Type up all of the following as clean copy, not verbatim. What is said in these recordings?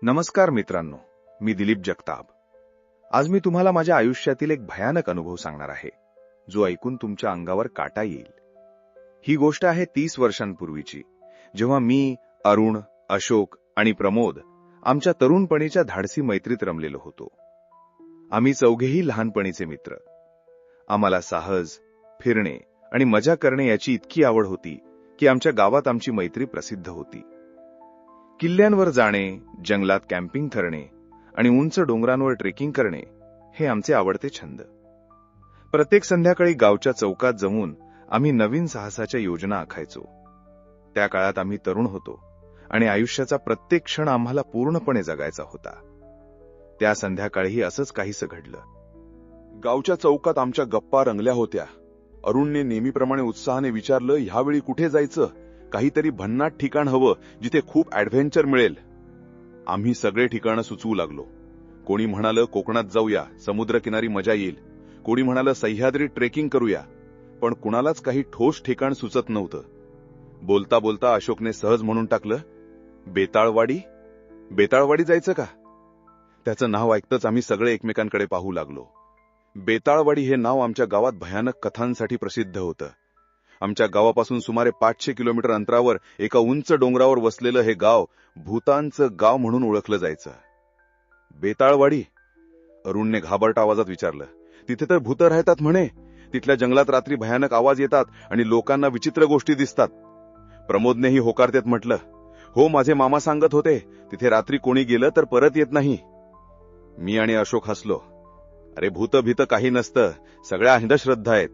नमस्कार मित्रांनो, मी दिलीप जगताप. आज मी तुम्हाला माझ्या आयुष्यातील एक भयानक अनुभव सांगणार आहे, जो ऐकून तुमच्या अंगावर काटा येईल. ही गोष्ट आहे 30 वर्षांपूर्वीची, जेव्हा मी, अरुण, अशोक आणि प्रमोद आमच्या तरुणपणीच्या धाडसी मैत्रीत रमलेलो होतो. आम्ही चौघेही लहानपणीचे मित्र. आम्हाला साहस, फिरणे आणि मजा करणे याची इतकी आवड होती की आमच्या गावात आमची मैत्री प्रसिद्ध होती. किल्ल्यांवर जाणे, जंगलात कॅम्पिंग करणे आणि उंच डोंगरांवर ट्रेकिंग करणे हे आमचे आवडते छंद. प्रत्येक संध्याकाळी गावच्या चौकात जमून आम्ही नवीन साहसाच्या योजना आखायचो. त्या काळात आम्ही तरुण होतो आणि आयुष्याचा प्रत्येक क्षण आम्हाला पूर्णपणे जगायचा होता. त्या संध्याकाळीही असंच काहीसं घडलं. गावच्या चौकात आमच्या गप्पा रंगल्या होत्या. अरुणने नेहमीप्रमाणे उत्साहाने विचारलं, ह्यावेळी कुठे जायचं? काहीतरी भन्नाट ठिकाण हवं, जिथे खूप ऍडव्हेंचर मिळेल. आम्ही सगळे ठिकाणं सुचवू लागलो. कोणी म्हणालं कोकणात जाऊया, समुद्रकिनारी मजा येईल. कोणी म्हणालं सह्याद्री ट्रेकिंग करूया. पण कुणालाच काही ठोस ठिकाण सुचत नव्हतं. बोलता बोलता अशोकने सहज म्हणून टाकलं, बेताळवाडी. बेताळवाडी जायचं का? त्याचं नाव ऐकतच आम्ही सगळे एकमेकांकडे पाहू लागलो. बेताळवाडी हे नाव आमच्या गावात भयानक कथांसाठी प्रसिद्ध होतं. आमच्या गावापासून सुमारे 500 किलोमीटर अंतरावर एका उंच डोंगरावर वसलेलं हे गाव भूतांचं गाव म्हणून ओळखलं जायचं. बेताळवाडी? अरुणने घाबरट आवाजात विचारलं. तिथे तर भूतं राहतात म्हणे. तिथल्या जंगलात रात्री भयानक आवाज येतात आणि लोकांना विचित्र गोष्टी दिसतात. प्रमोदनेही होकारतेत म्हटलं, हो, माझे मामा सांगत होते, तिथे रात्री कोणी गेलं तर परत येत नाही. मी आणि अशोक हसलो. अरे भूत भीत काही नसतं, सगळ्या अंधश्रद्धा आहेत.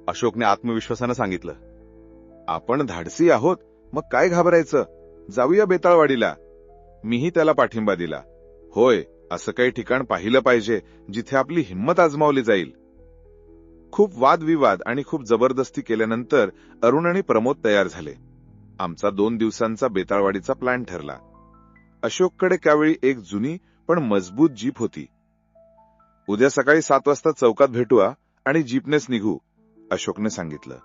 अशोकने आत्मविश्वासानं सांगितलं, आपण धाडसी आहोत, मग काय घाबरायचं? जाऊया बेताळवाडीला. मीही त्याला पाठिंबा दिला. होय, असं काही ठिकाण पाहिलं पाहिजे जिथे आपली हिंमत आजमावली जाईल. खूप वादविवाद आणि खूप जबरदस्ती केल्यानंतर अरुण आणि प्रमोद तयार झाले. आमचा 2 दिवसांचा बेताळवाडीचा प्लॅन ठरला. अशोककडे त्यावेळी एक जुनी पण मजबूत जीप होती. उद्या सकाळी 7 वाजता चौकात भेटूया आणि जीपनेच निघू, अशोकने सांगितलं.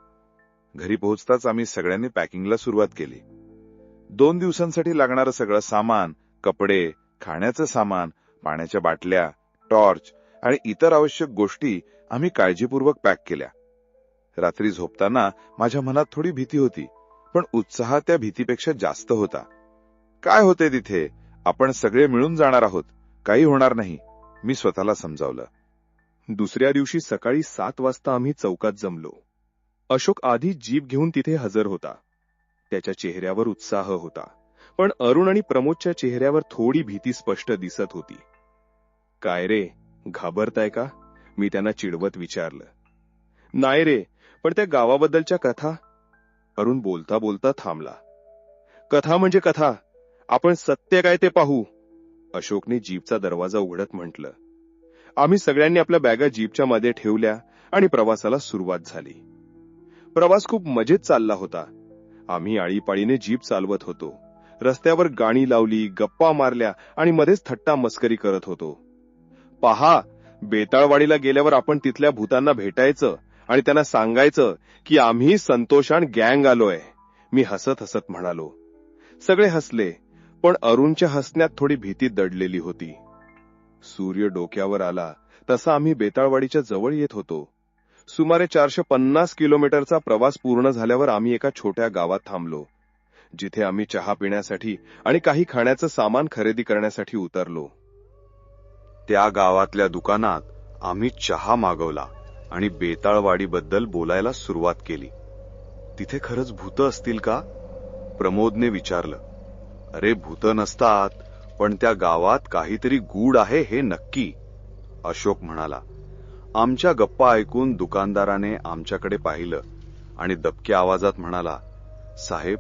घरी पोहोचताच आम्ही सगळ्यांनी पॅकिंगला सुरुवात केली. 2 दिवसांसाठी लागणारं सगळं सामान, कपडे, खाण्याचं सामान, पाण्याच्या बाटल्या, टॉर्च आणि इतर आवश्यक गोष्टी आम्ही काळजीपूर्वक पॅक केल्या. रात्री झोपताना माझ्या मनात थोडी भीती होती, पण उत्साह त्या भीतीपेक्षा जास्त होता. काय होते तिथे? आपण सगळे मिळून जाणार आहोत, काही होणार नाही, मी स्वतःला समजावलं. दुसऱ्या दिवशी सकाळी 7 वाजता आम्ही चौकात जमलो. अशोक आधी जीप घेऊन तिथे हजर होता. त्याच्या चेहऱ्यावर उत्साह होता, पण अरुण आणि प्रमोदच्या चेहऱ्यावर थोडी भीती स्पष्ट दिसत होती. काय रे, घाबरताय का? मी त्यांना चिडवत विचारलं. नाही रे, पण त्या गावाबद्दलच्या कथा. अरुण बोलता बोलता थांबला. कथा म्हणजे कथा, आपण सत्य काय ते पाहू, अशोकने जीपचा दरवाजा उघडत म्हटलं. आम्ही सगळ्यांनी आपल्या बॅगा जीपच्या मध्ये ठेवल्या आणि प्रवासाला सुरुवात झाली. प्रवास खूप मजेत चालला होता. आम्ही आळीपाळीने जीप चालवत होतो. रस्त्यावर गाणी लावली, गप्पा मारल्या आणि मध्येच थट्टा मस्करी करत होतो. पहा, बेताळवाडीला गेल्यावर आपण तिथल्या भूतांना भेटायचं आणि त्यांना सांगायचं की आम्ही संतोष आणि गँग आलोय, मी हसत हसत म्हणालो. सगळे हसले, पण अरुणच्या हसण्यात थोडी भीती दडलेली होती. सूर्य डोक्यावर आला तसा आम्ही बेताळवाडीच्या जवळ येत होतो. सुमारे 450 किलोमीटरचा प्रवास पूर्ण झाल्यावर आम्ही एका छोट्या गावात थांबलो, जिथे आम्ही चहा पिण्यासाठी आणि काही खाण्याचं सामान खरेदी करण्यासाठी उतरलो. त्या गावातल्या दुकानात आम्ही चहा मागवला आणि बेताळवाडीबद्दल बोलायला सुरुवात केली. तिथे खरंच भूत असतील का? प्रमोदने विचारलं. अरे भूत नसतात, पण त्या गावात काहीतरी गूढ आहे हे नक्की, अशोक म्हणाला. आमच्या गप्पा ऐकून दुकानदाराने आमच्याकडे पाहिलं आणि दबक्या आवाजात म्हणाला, साहेब,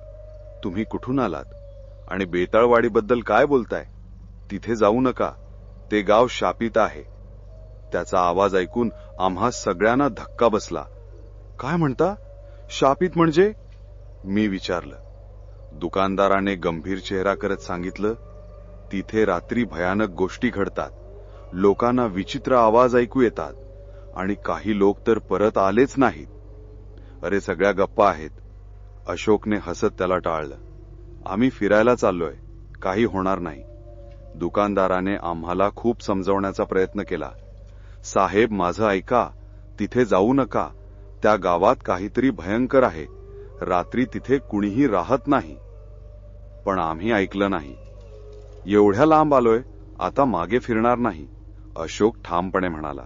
तुम्ही कुठून आलात आणि बेताळवाडीबद्दल काय बोलताय? तिथे जाऊ नका, ते गाव शापित आहे. त्याचा आवाज ऐकून आम्हा सगळ्यांना धक्का बसला. काय म्हणता? शापित म्हणजे? मी विचारलं. दुकानदाराने गंभीर चेहरा करत सांगितलं, तिथे रात्री भयानक गोष्टी घडतात, लोकांना विचित्र आवाज ऐकू येतात आणि काही लोक तर परत आलेच नाहीत. अरे सगळ्या गप्पा आहेत, अशोकने हसत त्याला टाळलं. आम्ही फिरायला चाललोय, काही होणार नाही. दुकानदाराने आम्हाला खूप समजवण्याचा प्रयत्न केला. साहेब, माझं ऐका, तिथे जाऊ नका. त्या गावात काहीतरी भयंकर आहे. रात्री तिथे कुणीही राहत नाही. पण आम्ही ऐकलं नाही. एवढ्या लांब आलोय, आता मागे फिरणार नाही, अशोक ठामपणे म्हणाला.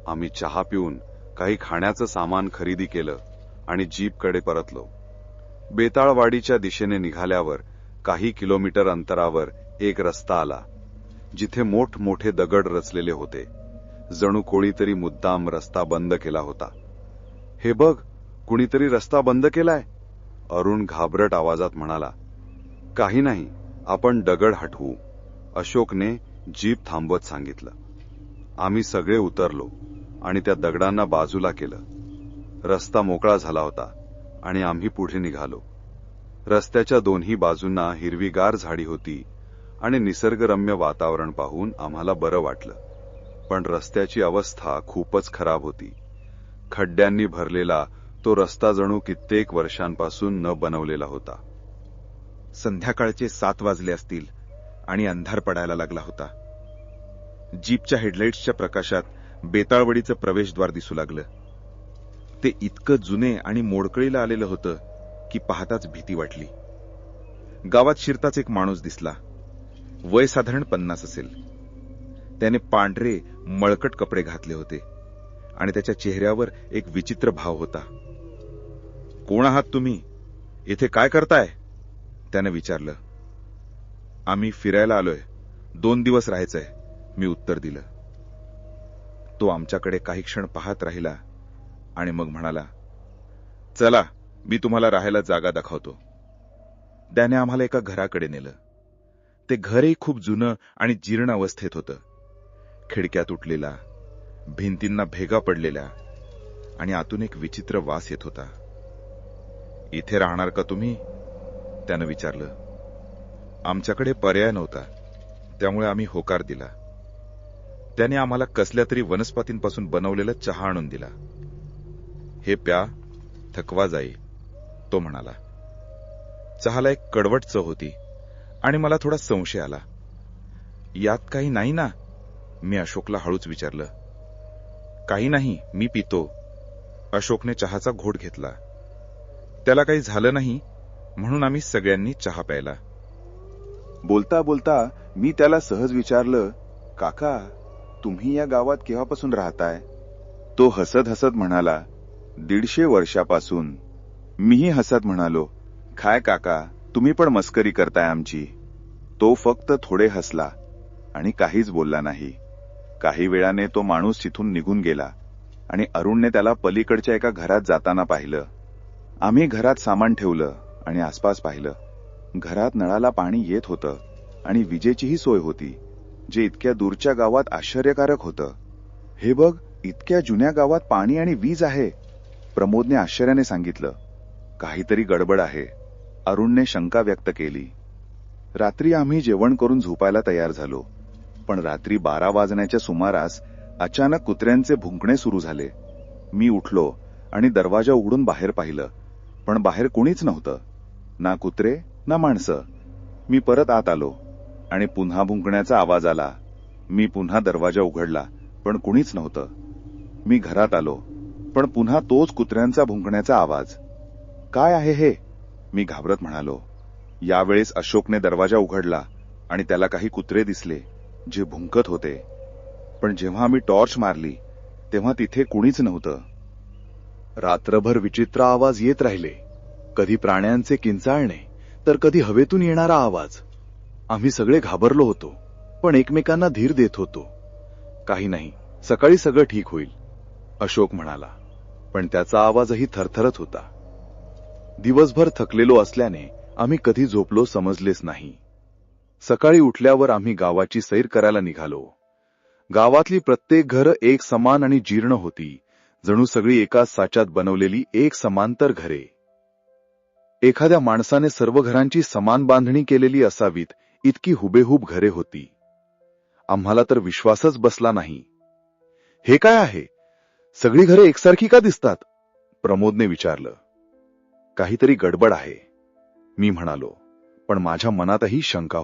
आम्ही चहा पिऊन काही खाण्याचं सामान खरेदी केलं आणि जीपकडे परतलो. बेताळवाडीच्या दिशेने निघाल्यावर काही किलोमीटर अंतरावर एक रस्ता आला, जिथे मोठमोठे दगड रचलेले होते. जणू कोणीतरी मुद्दाम रस्ता बंद केला होता. हे बघ, कुणीतरी रस्ता बंद केलाय, अरुण घाबरट आवाजात म्हणाला. काही नाही, आपण दगड हटवू, अशोकने जीप थांबवत सांगितलं. आम्ही सगळे उतरलो आणि त्या दगडांना बाजूला केलं. रस्ता मोकळा झाला होता आणि आम्ही पुढे निघालो. रस्त्याच्या दोन्ही बाजूंना हिरवीगार झाडी होती आणि निसर्गरम्य वातावरण पाहून आम्हाला बरं वाटलं. पण रस्त्याची अवस्था खूपच खराब होती. खड्ड्यांनी भरलेला तो रस्ता जणू कित्येक वर्षांपासून न बनवलेला होता. संध्याकाळचे 7 वाजले असतील आणि अंधार पडायला लागला होता. जीपच्या हेडलाईट्सच्या प्रकाशात बेताळवडीचं प्रवेशद्वार दिसू लागलं. ते इतकं जुने आणि मोडकळीला आलेलं होतं की पाहताच भीती वाटली. गावात शिरताच एक माणूस दिसला. वय साधारण 50 असेल. त्याने पांढरे मळकट कपडे घातले होते आणि त्याच्या चेहऱ्यावर एक विचित्र भाव होता. कोण आहात तुम्ही? इथे काय करताय? त्याने विचारलं. आम्ही फिरायला आलोय, 2 दिवस राहायचंय, मी उत्तर दिलं. तो आमच्याकडे काही क्षण पाहत राहिला आणि मग म्हणाला, चला, मी तुम्हाला राहायला जागा दाखवतो. त्याने आम्हाला एका घराकडे नेलं. ते घरही खूप जुनं आणि जीर्ण अवस्थेत होतं. खिडक्या तुटलेल्या, भिंतींना भेगा पडलेल्या आणि आतून एक विचित्र वास येत होता. इथे राहणार का तुम्ही? त्यानं विचारलं. आमच्याकडे पर्याय नव्हता, त्यामुळे आम्ही होकार दिला. त्याने आम्हाला कसल्या तरी वनस्पतींपासून बनवलेला चहा आणून दिला. हे प्या, थकवा जाई, तो म्हणाला. चहाला एक कडवट चव होती आणि मला थोडा संशय आला. यात काही नाही ना? मी अशोकला हळूच विचारलं. काही नाही, मी पितो. अशोकने चहाचा घोट घेतला. त्याला काही झालं नाही म्हणून आम्ही सगळ्यांनी चहा प्यायला. बोलता बोलता मी त्याला सहज विचारलं, काका, तुम्ही या गावात केव्हापासून राहताय? तो हसत हसत म्हणाला, 150 वर्षापासून. मीही हसत म्हणालो, काय काका, तुम्ही पण मस्करी करताय आमची. तो फक्त थोडे हसला आणि काहीच बोलला नाही. काही वेळाने तो माणूस तिथून निघून गेला आणि अरुणने त्याला पलीकडच्या एका घरात जाताना पाहिलं. आम्ही घरात सामान ठेवलं आणि आसपास पाहिलं. घरात नळाला पाणी येत होतं आणि विजेचीही सोय होती, जे इतक्या दूरच्या गावात आश्चर्यकारक होतं. हे बघ, इतक्या जुन्या गावात पाणी आणि वीज आहे, प्रमोदने आश्चर्याने सांगितलं. काहीतरी गडबड आहे, अरुणने शंका व्यक्त केली. रात्री आम्ही जेवण करून झोपायला तयार झालो, पण रात्री 12 वाजण्याच्या सुमारास अचानक कुत्र्यांचे भुंकणे सुरू झाले. मी उठलो आणि दरवाजा उघडून बाहेर पाहिलं, पण बाहेर कुणीच नव्हतं, ना कुत्रे ना माणसं. मी परत आत आलो आणि पुन्हा भुंकण्याचा आवाज आला. मी पुन्हा दरवाजा उघडला, पण कुणीच नव्हतं. मी घरात आलो, पण पुन्हा तोच कुत्र्यांचा भुंकण्याचा आवाज. काय आहे हे? मी घाबरत म्हणालो. यावेळेस अशोकने दरवाजा उघडला आणि त्याला काही कुत्रे दिसले, जे भुंकत होते. पण जेव्हा आम्ही टॉर्च मारली तेव्हा तिथे कुणीच नव्हतं. रात्रभर विचित्र आवाज येत राहिले, कधी प्राण्यांचे किंचाळणे तर कधी हवेतून येणारा आवाज. आम्ही सगळे घाबरलो होतो, पण एकमेकांना धीर देत होतो. काही नाही, सकाळी सगळं ठीक होईल, अशोक म्हणाला. पण त्याचा आवाजही थरथरत होता. दिवसभर थकलेलो असल्याने आम्ही कधी झोपलो समजलेच नाही. सकाळी उठल्यावर आम्ही गावाची सैर करायला निघालो. गावातली प्रत्येक घरं एक समान आणि जीर्ण होती, जणू सगळी एकाच साच्यात बनवलेली एक समांतर घरे. एखाद्या माणसाने सर्व घरांची समान बांधणी केलेली असावीत इतकी हुबेहूब घरे होती. आम्हाला तर विश्वासच बसला नाही. हे काय आहे? सगळी घरे एकसारखी का दिसतात? प्रमोदने विचारलं. काहीतरी गडबड आहे, मी म्हणालो, पण माझ्या मनातही शंका